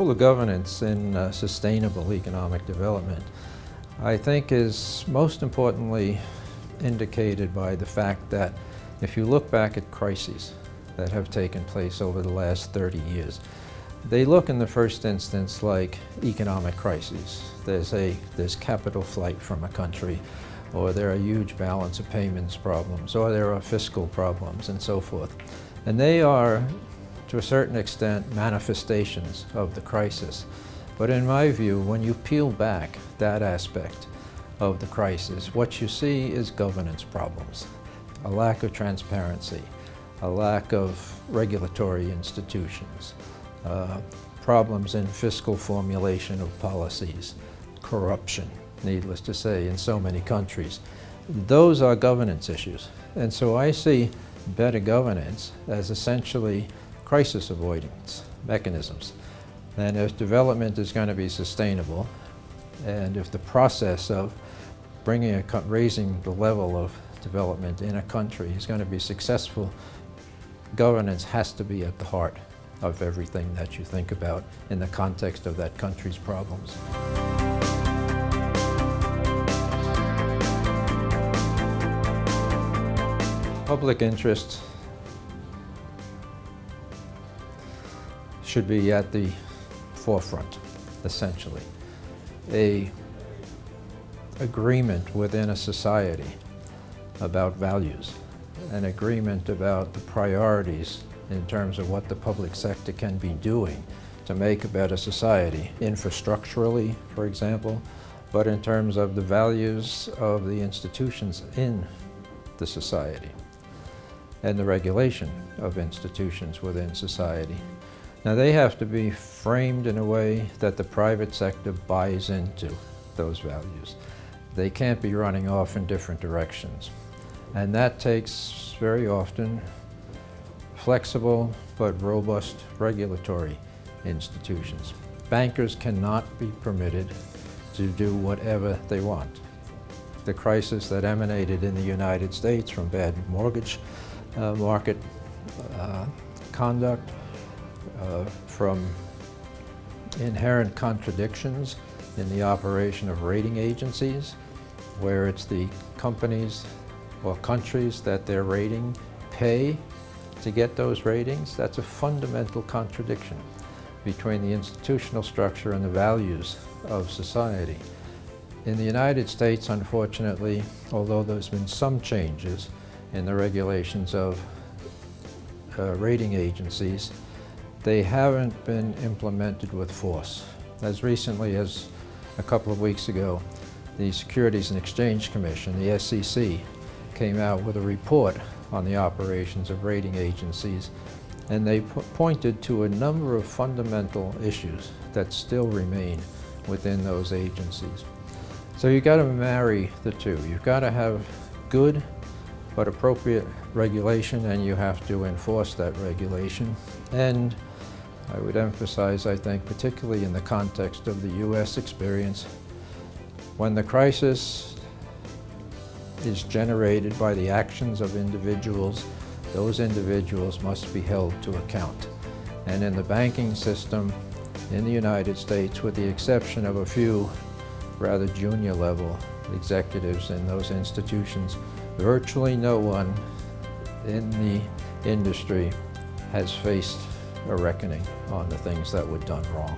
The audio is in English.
role of governance in sustainable economic development, I think, is most importantly indicated by the fact that if you look back at crises that have taken place over the last 30 years, they look in the first instance like economic crises. There's capital flight from a country, or there are huge balance of payments problems, or there are fiscal problems, and so forth. And they are, to a certain extent, manifestations of the crisis. But in my view, when you peel back that aspect of the crisis, what you see is governance problems, a lack of transparency, a lack of regulatory institutions, problems in fiscal formulation of policies, corruption, needless to say, in so many countries. Those are governance issues. And so I see better governance as essentially crisis avoidance mechanisms. And if development is going to be sustainable, and if the process of raising the level of development in a country is going to be successful, governance has to be at the heart of everything that you think about in the context of that country's problems. Public interest should be at the forefront, essentially. An agreement within a society about values, an agreement about the priorities in terms of what the public sector can be doing to make a better society, infrastructurally, for example, but in terms of the values of the institutions in the society and the regulation of institutions within society. Now, they have to be framed in a way that the private sector buys into those values. They can't be running off in different directions. And that takes very often flexible but robust regulatory institutions. Bankers cannot be permitted to do whatever they want. The crisis that emanated in the United States from bad mortgage market conduct, from inherent contradictions in the operation of rating agencies, where it's the companies or countries that they're rating pay to get those ratings. That's a fundamental contradiction between the institutional structure and the values of society. In the United States, unfortunately, although there's been some changes in the regulations of rating agencies, they haven't been implemented with force. As recently as a couple of weeks ago, the Securities and Exchange Commission, the SEC, came out with a report on the operations of rating agencies, and they pointed to a number of fundamental issues that still remain within those agencies. So you've got to marry the two. You've got to have good but appropriate regulation, and you have to enforce that regulation. And I would emphasize, I think, particularly in the context of the U.S. experience, when the crisis is generated by the actions of individuals, those individuals must be held to account. And in the banking system in the United States, with the exception of a few rather junior level executives in those institutions, virtually no one in the industry has faced a reckoning on the things that were done wrong.